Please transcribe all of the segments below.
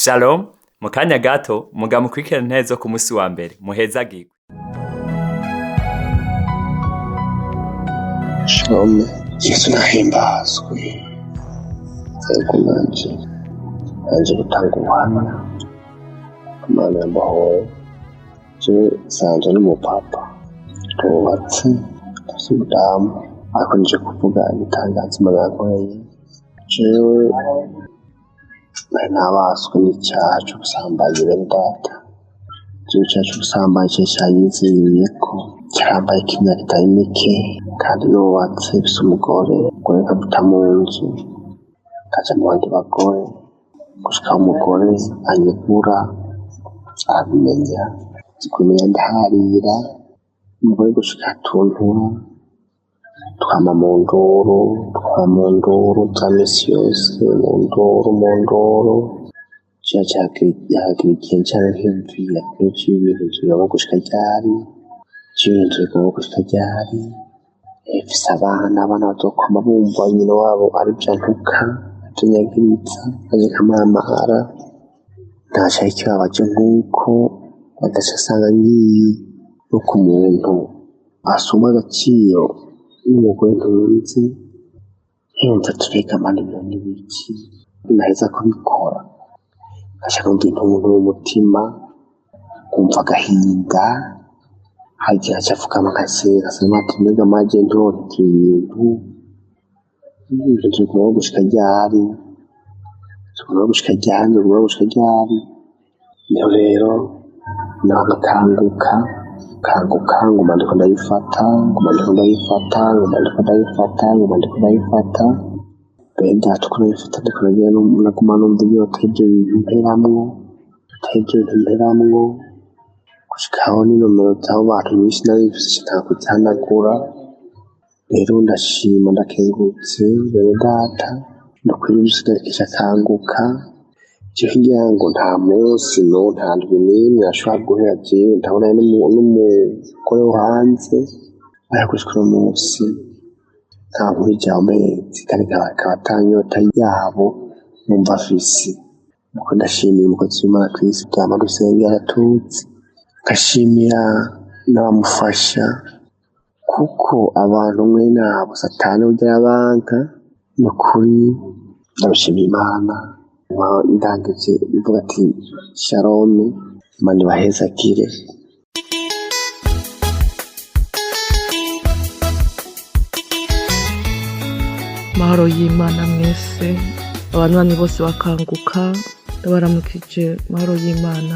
Shalom, mu kanya gato muga mukurikirana intare zo ku musi wa mbere muhezagirwe. Shalom, Yesu nahimbazwe. Ego nanje gutanga ubuhamya. Imana y'amahoro. Je sanje n'umupapa. Tubatse, dufise umudamu. Ariko nije kuvuga igitangaza Imana yankoreye. Jewe nari nabaswe n'icyaha cyo gusambanya bene data. Jewe icyaha cyo gusambanya cyanyiziriyeko. Cyarambaye imyaka itari mike kandi nubatse bisa umugore nkamuta mu nzu kaja mu bandi bagore gushika umugore anyegura arabimenya zikumenya ndaharira umugore gushika tuntura twama mu ndoro za misi yose mu ndoro yagira igihe nshimvira kenshi ibintu vyaba gushika ryari Jinje go kustaryari efisa abana bazokoma bumva nyina wabo ari byantuka atunyagiritsa aje kamamahara ntasha ikibabaje nkuko badashasanga ngiyi no ku muntu asoma agaciro n'umugore ntunzi yumva tureka amande n'ibiki naheza kubikora ashaka umuntu w'umutima kumva agahinda hagiye achafuka makasira sema tuniga maji ndoni kintu tuko gushika ryari rero nagakanguka nguma ndiko ndayifata benda tukunayifata ndiko nagenda naguma numva iyo teje imperamwo gushikaho n'inomero z'abo bantu nyinshi narifise kutakuzihanagura rero ndashima ndakengurutse bene data ndakwiriye gusigarikisha akanguka ivyo hirya ngo nta munsi nta ndwi n'imwe ashobora guhera jewe ndabona n'umugore wo hanze gushika uno munsi nta nkurija amezi kandi kaba atanyota yabo numva afise nuko ndashimira umukozi w'Imana Kristo twama dusenga yaratutse gashimira n'abamufasha kuko abantu mwe nabo satani ugira banka no kuri ndabishimira Imana ndangije bivuga ati Shalom Imana ibahezagire. Mahoro y'Imana mwese abantu bose bakanguka ndabaramukije mahoro y'Imana.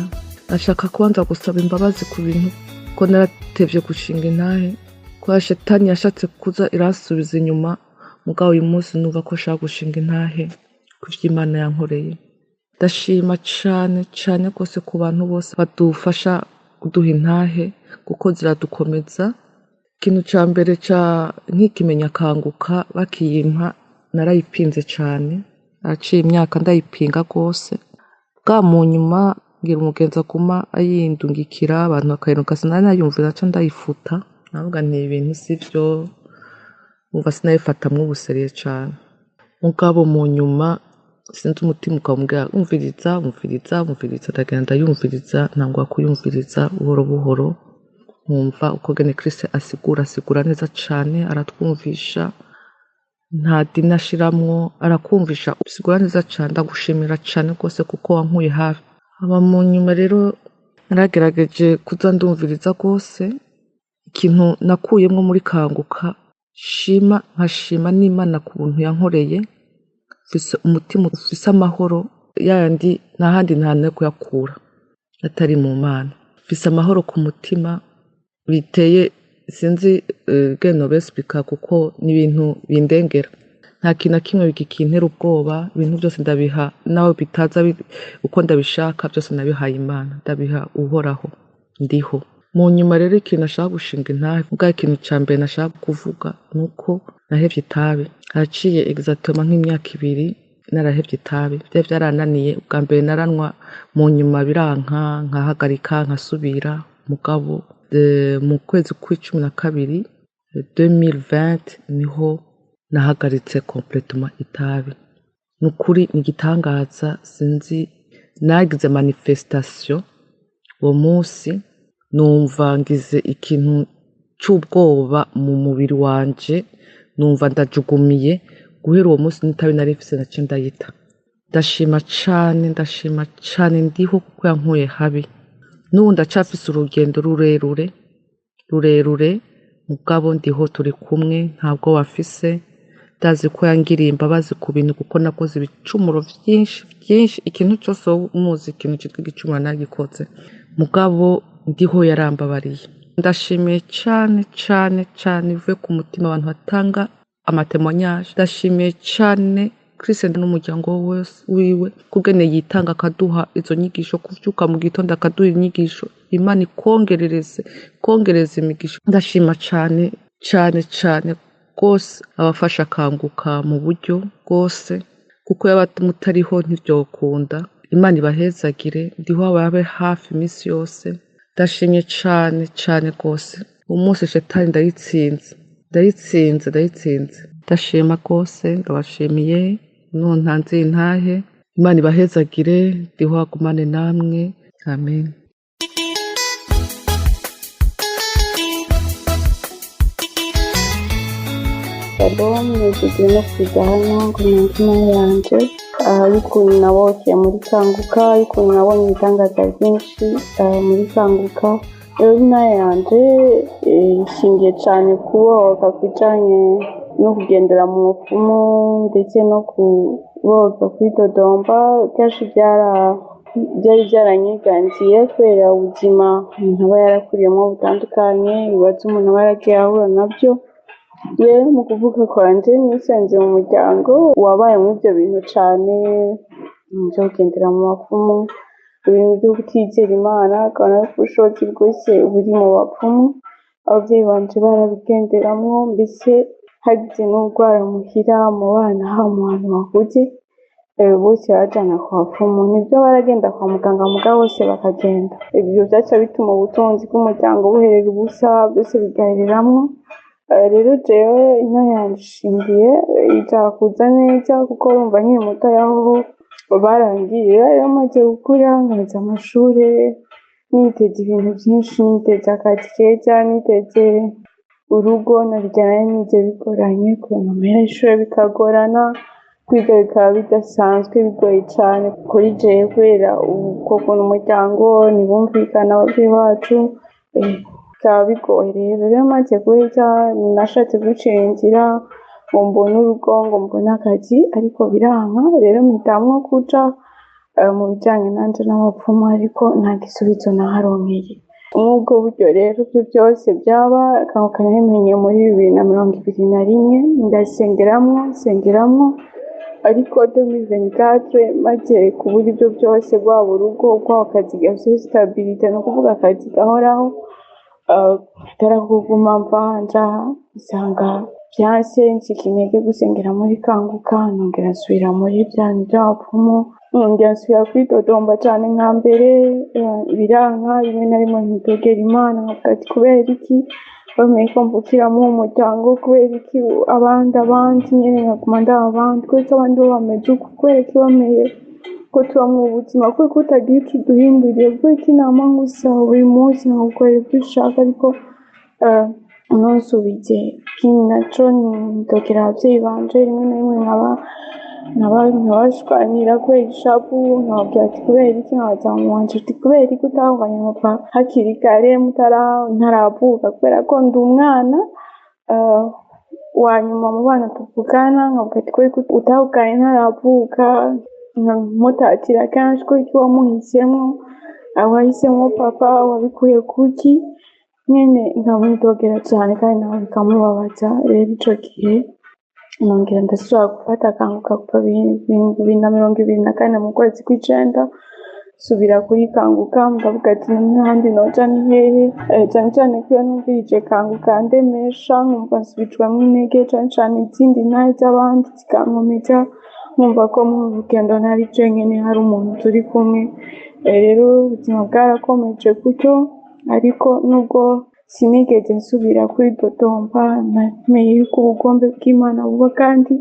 Nashaka kubanza gusaba imbabazi ku bintu ko naratevye gushinga intahe ko shetani yashatse kuza irasubiza inyuma mugabo uyu munsi numva ko shaka gushinga intahe kuvy'Imana yankoreye. Ndashima cane kose ku bantu bose badufasha kuduha intahe kuko ziradukomeza. Ikintu ca mbere nkikimenya kanguka bakiyimpa narayipinze cane aciye imyaka ndayipinga gose bwa mu nyuma ngira umugenzi aguma ayindungikira abantu bakayinuka sinayumvira naca ndayifuta navuga nti ibintu sivyo umva sinayifatamwo ubuseriye cane mugabo mu nyuma sinzi umutima ukambwira umviriza ndagenda ndayumviriza ntangwa kuyumviriza buhoro nkumva uko gene Kristo asigura neza cane aratwumvisha nta dini ashiramwo arakumvisha asigura neza cane ndagushimira cane rwose kuko wankuye hafi. Aba mu nyuma rero naragerageje kuza ndumviriza rwose ikintu nakuyemwo muri kanguka nkashima n'Imana ku buntu yankoreye mfise umutima ufise amahoro yandi n'ahandi ntane kuyakura atari mu Mana mfise amahoro ku mutima biteye sinzi geno besipika kuko n'ibintu bindengera nta kintu kimwe bikintera ubwoba ibintu byose ndabiha nawe bitaza uko ndabishaka byose nabihaye Imana ndabiha uhoraho ndiho. Mu nyuma rero ikintu nashaka gushinga intahe ubwa ikintu ca mbere nashaka kuvuga nuko nahevye itabi haciye exactement nk'imyaka 2 narahevye itabi vyarananiye ubwa mbere naranwa mu nyuma biranka nkahagarika nkasubira mugabo mu kwezi kwa12 2020 niho nahagaritse complètement itabi. Nukuri ni igitangaza sinzi nagize manifestation uwo munsi numva ngize ikintu c'ubwoba mu mubiri wanje, numva ndajugumiye. Guhera uwo munsi n'itabi nari mfise naciye ndayita. Ndashima cane ndiho kuko yankuye habi. N'ubu ndacafise urugendo rurerure mugabo ndiho turi kumwe, ntabwo wafise. Ndazi ko yangiriye imbabazi ku bintu kuko nakoze ibicumuro vyinshi, ikintu cose umuzi ikintu citwa igicumuro nagikoze, mugabo ndiho yarambabariye. Ndashimiye cane bivuye ku mutima abantu batanga amatemonyage. Ndashimiye cane Christ n'umuryango wiwe kugene yitanga akaduha izo nyigisho, kuvyuka mu gitondo akaduha inyigisho. Imana kongereza imigisho. Ndashima cane rwose abafasha Kanguka mu buryo bwose, kuko yaba mutariho ntivyokunda. Imana ibahezagire, ndiho ababe hafi iminsi yose. Ndashimye cane rwose. Umunsi shetani ndayitsinze. Ndashima rwose, ndabashimiye ntanze intahe. Imana ibahezagire, ndiho agumane namwe. Amen. Shalom, nizigire no kwiga hano ngo umutima yanje y'ukuntu nabokeye muri Kanguka, y'ukuntu nabonye ibitangaza byinshi muri Kanguka. Rero intare yanje ishingiye cyane kubohoka kujanye no kugendera mu mupfumu ndetse no kubohoka kwidodomba. Kenshi byari byaranyiganziye kubera ubuzima umuntu aba yarakuriyemo butandukanye, ibibazo umuntu aba yaragiye ahura nabyo. Rero mu kuvuga kwanje nisanze mu muryango wabaye muri ibyo bintu cane, byo kugendera mu bapfumu, ibintu byo kutizera Imana, akabona ko ubushobozi bwose buri mu bapfumu. Abavyeyi banje barabigenderamwo, mbese hagize n'urwara muhira mu bana ha mu bantu bakuze, bose barajana ku bapfumu. Nibyo baragenda kwa muganga mugabo bose bakagenda. Ibyo vyaca bituma ubutunzi bw'umuryango buherera ubusa, byose bigahereramwo. Rero jewe intare yanje ishingiye ija kuza neza kuko urumva nkiri muto yaho barangiye. Rero maze gukura nkaza amashure, niteze ibintu vyinshi, niteze akazi keza, niteze urugo. Narijyana n'ivyo bigoranye, kuronka amahera y'ishure bikagorana, kwiga bikaba bidasanzwe bigoye cane kuri jewe kubera uko kuntu umuryango ntibumvikana abavyeyi bacu, bikaba bigoye. Rero maze guheza nashatse gucira inzira ngo mbone urugo, ngo mbone akazi, ariko biranka. Rero mpitamwo kuja mu bijanye nanje n'abapfumu, ariko nta gisubizo naharonkeye. Mw'ubwo buryo rero ibyo byose byaba Kanguka nabimenye muri 2021, ndasengeramwo, ariko 2024 maze kubura ibyo byose, rwaba urugo, rwaba akazi gafite stabilite, no kuvuga akazi gahoraho, tarakuguma mvanja isanga vyanse, ncika intege gusengera muri Kanguka, nongera nsubira muri vyane vy'abapfumu, nongera nsubira kwidodomba cane nka mbere, biranka. Rimwe na rimwe ntidogera Imana nkavuga ati kubera iki bameye ko mvukira mu muryango, kubera iki abandi nyene nkaguma ndaba abandi, kubera ko abandi bo bameze uku, kubera iki bameye ko tuba mu buzima, kubera ko utagira ico uduhinduriye, kubera iki nama ngusaba buri munsi nkagukorera ivyo ushaka, ariko ntusubije. Ikindi naco ndogera abavyeyi banje, rimwe na rimwe nkabashwanira kubera ishavu, nkababwira ati kubera iki, nkabaza mama wanje ati kubera iki utahukanye papa hakiri kare ntaravuka, kubera ko ndi umwana wa nyuma mu bana tuvukana. Nkavuga ati kubera ko utahukanye ntaravuka, nkamutatira kenshi ko iki wamuhisemwo, wahisemwo papa, wabikuye kuki nyene, nkamwidogera cane kandi nawe bikamubabaza. Rero ico gihe nongera ndasubira gufata Kanguka kuva 2024 mu kwezi kw'icenda, subira kuri Kanguka, ndavuga ati n'ahandi noja ni hehe, cane cane ko iyo numvirije Kanguka ndemesha, nkumva nsubijwemwo intege, cane cane izindi ntare z'abandi zikankomeza, nkumva ko mu rugendo ntari jenyene, hari umuntu turi kumwe. Rero ubuzima bwarakomeje gutyo, ariko nubwo sinigeze nsubira kwidodomba, namenye yuko ubugombe bw'Imana buba kandi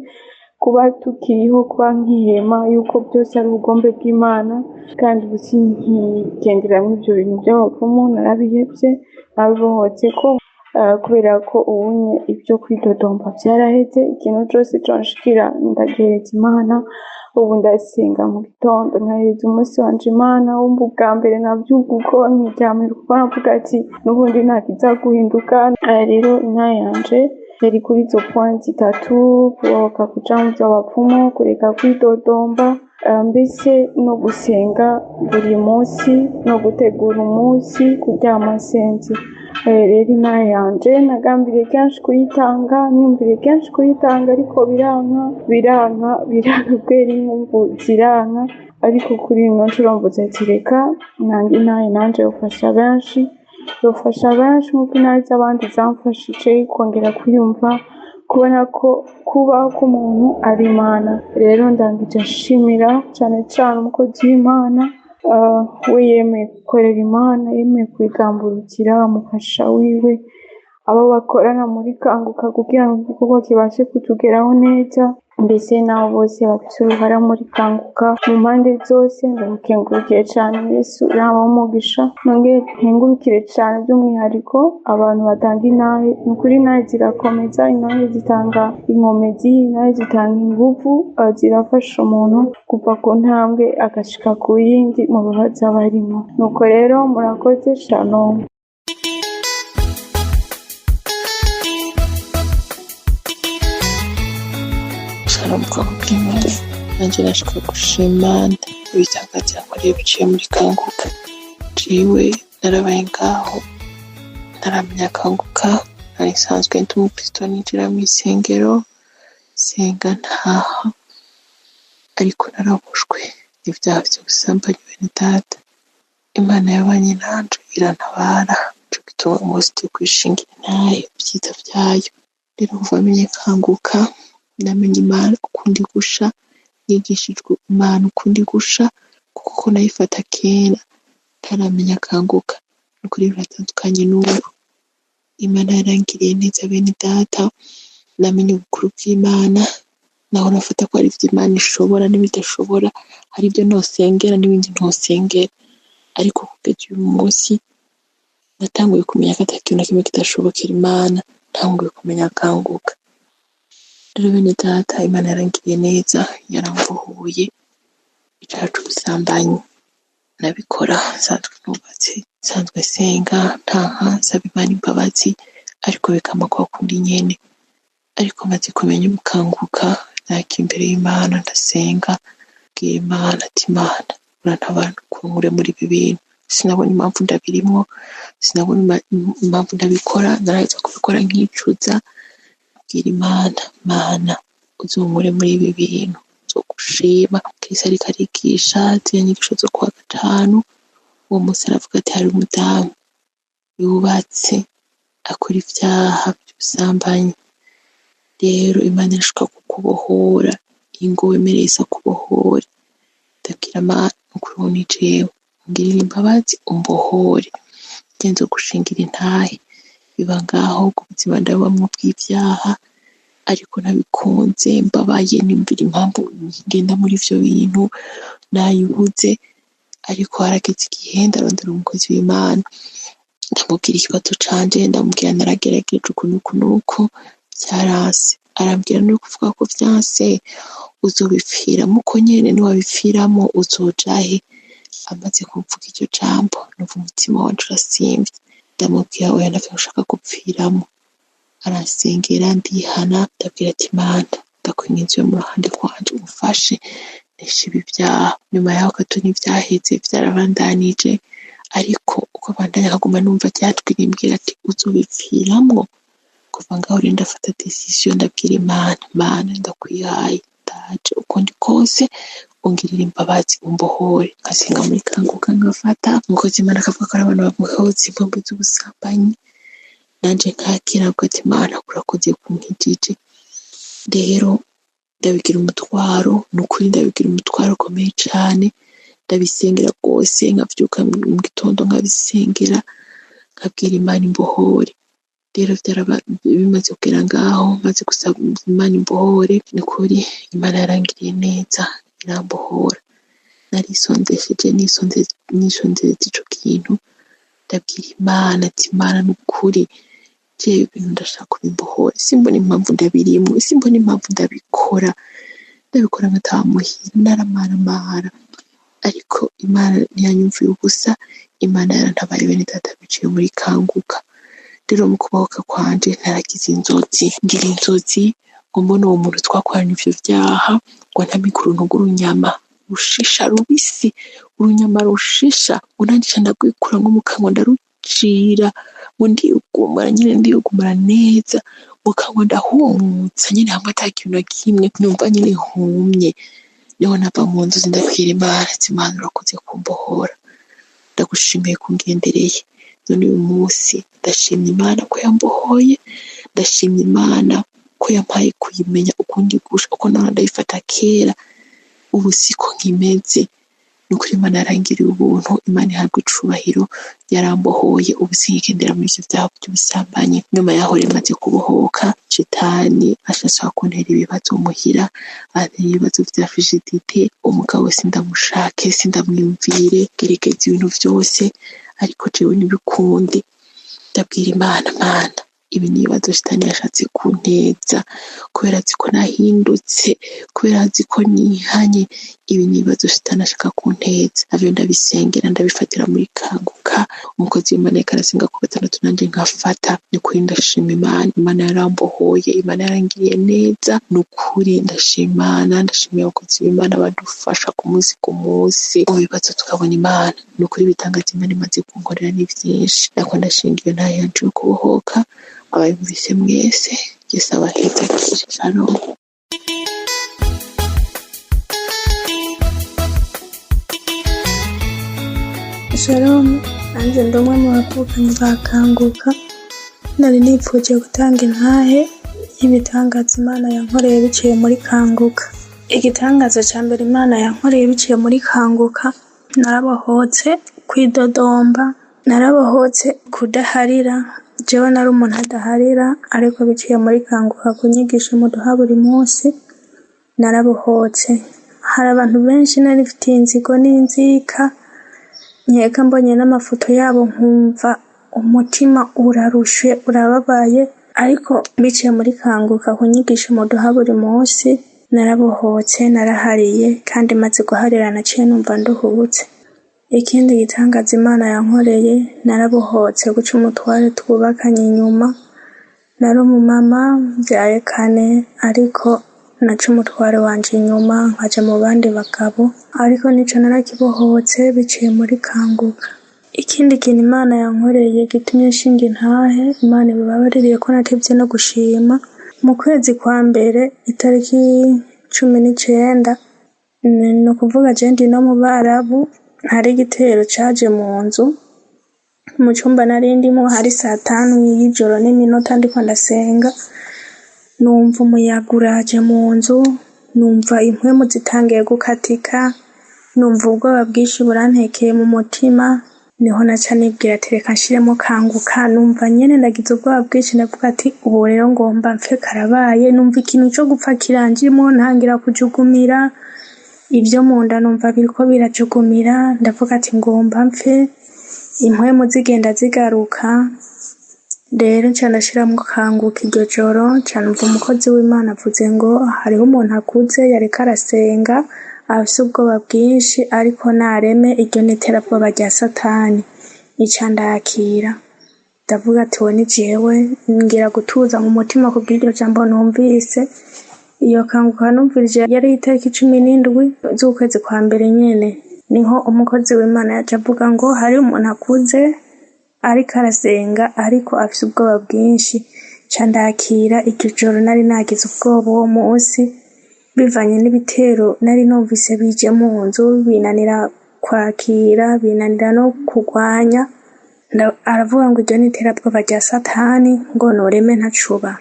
kuba tukiriho, kuba nkihema yuko byose ari ubugombe bw'Imana, kandi ubu sinkigenderamwo ivyo bintu by'abapfumu, narabihevye, nabibohotse ko kubera ko ubunye ibyo kwidodomba byaraheze, ikintu cyose conshikira ndagihereza Imana. Ubu ndasenga mu gitondo, nkahereza umunsi wanje Imana. Wumva ubwa mbere navyuka uko nkiryamira kuko navuga ati n'ubundi ntakiza guhinduka. Rero inka yanje yari kuri izo point zitatu: kubohoka kuja mu vy'abapfumu, kureka kwidodomba, mbese no gusenga buri munsi, no gutegura umunsi, kuryama nsenze. Rero inka yanje nagambiriye kenshi kuyitanga, niyumvire kenshi kuyitanga, ariko biranka kubera inkumvu ziranka. Ariko kuri ino nshuro mvuze ati reka nange intahe nanje yofasha benshi nk'uko intahe z'abandi zamfashije kongera kwiyumva, kubona ko kubaho k'umuntu ari Imana. Rero ndangije nshimira cane cane umukozi w'Imana, we yemeye gukorera Imana, yemeye kuyigamburukira, umufasha wiwe, abo bakorana muri Kanguka kugira ngo igikorwa kibashe kutugeraho neza, mbese n'abo bose bafise uruhara muri Kanguka mu mpande zose. Ndamukengurukiye cane, Yesu yabaha umugisha. Nongere nkengurukire cane by'umwihariko abantu batanga intahe. Ni ukuri intahe zirakomeza, intahe zitanga inkomezi, intahe zitanga inguvu, zirafasha umuntu kuva ku ntambwe agashika ku yindi mu bibazo aba arimwo. Nuko rero murakoze, shalom. Ubwoko bw'Imana, nanjye nashaka gushima ibitangaza yankoreye biciye muri Kanguka. Jewe narabaye ngaho ntaramenya Kanguka, nari nsanzwe ndi umukristo, ninjira mu isengero senga ntaha, ariko narabushwe n'ivyaha vyo gusambanya bene data. Imana yabanye nanje irantabara, nico gituma umunsi turi kwishingira intahe ibyiza vyayo. Rero kuva menye Kanguka namenye Imana ukundi gusha, nigishijwe Imana ukundi gusha, kuko nayifata kera ntaramenya Kanguka. Nukuri biratandukanye n'ubu. Imana yarangiriye neza bene data, namenye ubukuru bw'Imana, naho nafata ko ari ivy'Imana ishobora n'ibidashobora, hari ibyo ntosengera n'ibindi ntosengera, ariko kugeza uyu munsi natanguye kumenya ko ata kintu na kimwe kidashobokera Imana, ntanguye kumenya Kanguka. Rero bene data, Imana yarangiriye neza, yarambohoye icaha c'ubusambanyi. Nabikora nsanzwe nubatse, nsanzwe senga, ntaha, nsaba Imana imbabazi, ariko bikama kwa kundi nyene. Ariko maze kumenya Kanguka, naka imbere y'Imana ndasenga, mbwira Imana ati Imana urantabara ukunkure muri ibi bintu. Sinabona impamvu ndabirimwo, sinabona impamvu ndabikora, naraheza kubikora nkicuza. Mbwira Imana, Mana uzunkure muri ibi bintu, nzogushima. Kristo ariko arigisha ziriya nyigisho zo kuwa gatanu, uwo munsi aravuga ati hari umudamu yubatse akora ivyaha by'ubusambanyi. Rero Imana irashaka kukubohora, ingo wemereye isa kubohora. Ndabwira Mana ukuri ni jewe, ungirira imbabazi umbohore, ngenzo gushingira intahe. Biba ngaho ku buzima ndabamwo bw'ivyaha, ariko nabikunze mbabaye, nimvira impamvu ngenda muri ivyo bintu, nayubuze. Ariko harageze igihe ndarondera umukozi w'Imana, ndamubwira ikibazo canje, ndamubwira naragerageje uku nuko vyaranse. Arambwira no kuvuga ko vyanse uzobipfiramo uko nyene, niwabipfiramo uzojahe. Amaze kuvuga iryo jambo, numva umutima wanje urasimvye, ndamubwira oya ntavyo nshaka gupfiramo. Arasengera, ndihana, ndabwira ati Mana ndakwinginze mu ruhande rwanje umfashe nesha ibi vyaha. Nyuma yaho gato ntivyaheze, vyarabandanije, ariko uko bandanya nkaguma numva ryatwirimbwira ati uzobipfiramwo. Kuva ngaho rero ndafata decision, ndabwira Imana, Mana ndakwihaye, ndaje uko ndi kose ungirira imbabazi umbohore. Ngasenga muri Kanguka, ngafata umukozi w'Imana akavuga ko ari abantu bamuhoza impamvu z'ubusambanyi, nanje nkakira avuga ati Mana urakoze kunkijije. Rero ndabigira umutwaro, nukuri ndabigira umutwaro ukomeye cane. Ndabisengera rwose, nkavyuka mu gitondo nkabisengera, nkabwira Imana imbohore. rero bimaze kugera ngaho maze gusaba Imana imbohore, ni kuri Imana yarangiriye neza irambohora. Narisondesheje nisondeze ico kintu, ndabwira Imana ati Imana n'ukuri jewe ibintu ndashaka kubimbohora, simbona impamvu ndabirimwo, simbona impamvu ndabikora nkatamuhira naramaramara, ariko Imana ntiyanyumviye ubusa. Imana yarantabaye bene data biciye muri Kanguka. Rero mu kubahoka kwanje naragize ngira inzozi ngo mbona uwo muntu twakoranye ivyo vyaha ngo ntamikuru n'urunyama rushisha rubisi, urunyama rushisha unandisha ndagwikura ngo mu kanwa ndarucira ngo ndiyugumura neza mu kanwa ndahumutsa nyine hamwe atakintu na kimwe numva nyine humye. Niho nava mu nzu ndabwira Imana urakoze kumbohora, ndagushimiye kungendereye. None uyu munsi ndashimye Imana ko yambohoye, ndashimye Imana ko yampaye kuyimenya ukundi gusha uko nawe ndayifata kera, ubu siko nkimeze. Nukuri Imana yarangiriye ubuntu, Imana ihabwa icubahiro, yarambohoye ubu sinkigendera muri ivyo vyaha by'ubusambanyi. Nyuma yaho rimaze kubohoka, shitani ashaka kuntera ibibazo muhira, antera ibibazo vya frigidite, umugabo sindamushake sindamwiyumvire, gerekeza ibintu vyose, ariko jewe nibikundi ndabwira Imana ibi nibazo shitani yashatse kunteza, kubera ziko nahindutse, kubera ziko nihanye, ibi nibazo shitani ashaka kunteza. Avyo ndabisengera ndabifatira muri Kanguka, umukozi w'Imana yakarasenga ku gatandatu nanje nkafata. Nukuri ndashima Imana yarambohoye, Imana yarangiriye neza, nukuri ndashima Imana, ndashimiye abakozi b'Imana badufasha ku munsi mu bibazo tukabona Imana. Nukuri ibitangaza Imana imaze kunkorera ni vyinshi, ariko ndashingiye nta yanje yo kubohoka. Abayumvise mwese Yesu abahezagire. Shalom. Shalom, nanjye ndi umwe mu bavukanyi ba Kanguka. Nari nipfuje gutanga intahe y'ibitangaza Imana yankoreye biciye muri Kanguka. Igitangaza ca mbere Imana yankoreye biciye muri Kanguka, narabohotse kwidodomba, narabohotse kudaharira. Jewe nari umuntu adaharira, ariko biciye muri Kanguka kunyigisha umuduha buri munsi narabohotse. Hari abantu benshi nari mfitiye inzigo n'inzika, nkeka mbonye n'amafoto yabo nkumva umutima urarushe urababaye, ariko biciye muri Kanguka kunyigisha umuduha buri munsi narabohotse, narahariye, kandi maze guharira naciye numva nduhutse. Ikindi gitangaza Imana yankoreye, narabohotse guca umutware twubakanye inyuma. Nari umumama mbyaye 4, ariko naca umutware wanje inyuma nkaja mu bandi bagabo, ariko nico narakibohotse biciye muri Kanguka. Ikindi kintu Imana yankoreye gitumye nshinga intahe, Imana ibabaririye ko natevye no gushima. Mu kwezi kwa mbere itariki 19, no kuvuga je ndi no mu Barabu, hari igitero caje mu nzu. Mu cyumba nari ndimo hari 5 y'ijoro n'iminota ndiko ndasenga, numva umuyaga uraje mu nzu, numva impwemu zitangiye gukatika, numva ubwoba bwinshi burantekeye mu mutima. Niho naca nibwira ati reka nshiremo Kanguka. Numva nyene ndagize ubwoba bwinshi, ndavuga ati ubu rero ngomba mfe karabaye. Numva ikintu cyo gupfa kiranjimo, ntangira kujugumira, ibyo mu nda numva biriko birajugumira, ndavuga ati ngomba mfe. Impwemu zigenda zigaruka, rero nca ndashiramo Kanguka iryo joro. Nca numva umukozi w'Imana avuze ngo hariho umuntu akuze yareka arasenga, afise ubwoba bwinshi, ariko nareme iryo n'iterabwoba rya Satani. Ica ndakira, ndavuga ati we ni jewe, ngira gutuza mu mutima kubw'iryo jambo numvise. Iyo Kanguka numvirije yari itariki 17 z'ukwezi kwa mbere nyene, niho umukozi w'Imana yaje avuga ngo hari umuntu akuze ariko arasenga, ariko afise ubwoba bwinshi. Ca ndakira iryo joro nari nagize ubwoba uwo munsi, bivanye n'ibitero nari numvise bije mu nzu, binanira kwakira, binanira no kugwanya. Aravuga ngo iryo n'iterabwoba rya Satani, ngo noreme ntacuba.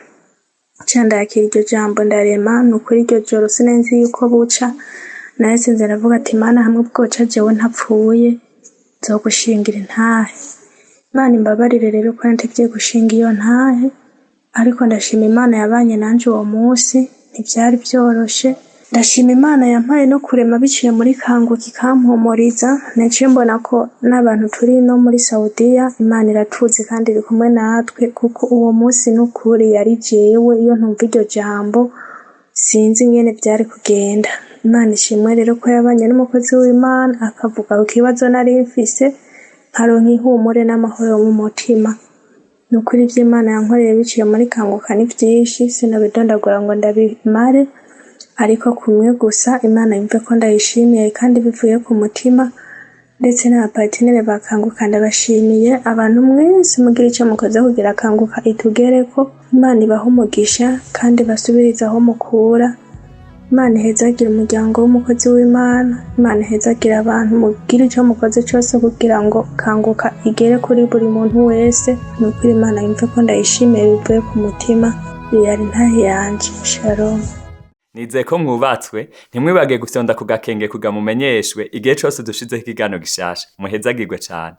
Ca ndakira iryo jambo ndarema. Nukuri iryo joro sinenzi yuko buca, narasenze ndavuga ati Imana hamwe bwoca jewe ntapfuye, nzogushingira intahe. Imana imbabarire rero ko nategiye gushinga iyo ntahe, ariko ndashima Imana yabanye nanje uwo munsi, ntivyari vyoroshe. Ndashima Imana yampaye no kurema biciye muri Kanguka ikampumuriza. Naciye mbona ko n'abantu turi no muri Saudiya Imana iratuzi kandi iri kumwe natwe, kuko uwo munsi n'ukuri yari jewe, iyo ntumva iryo jambo sinzi ingene vyari kugenda. Imana ishimwe rero ko yabanye n'umukozi w'Imana akavuga ku kibazo nari mfise, nkaronka ihumure n'amahoro mu mutima. Nukuri ivyo Imana yankoreye biciye muri Kanguka ni vyinshi, sinabidondagura ngo ndabimare, ariko kumwe gusa Imana yumve ko ndayishimiye kandi bivuye ku mutima, ndetse n'abapartenere ba Kanguka ndabashimiye. Abantu mwese mugira ico mukoze kugira Kanguka itugereko, Imana ibahe umugisha kandi basubirize aho mukura. Imana ihezagire umuryango w'umukozi w'Imana, Imana ihezagire abantu mugira ico mukoze cose kugira ngo Kanguka igere kuri buri muntu wese. Nukuri Imana yumve ko ndayishimiye bivuye ku mutima. Yari ntahe yanje. Shalom. Nizeye ko mwubatswe, ntimwibage gufyonda ku gakenge kugira mumenyeshwe igihe cose dushizeho ikiganiro gishasha. Muhezagirwe cane.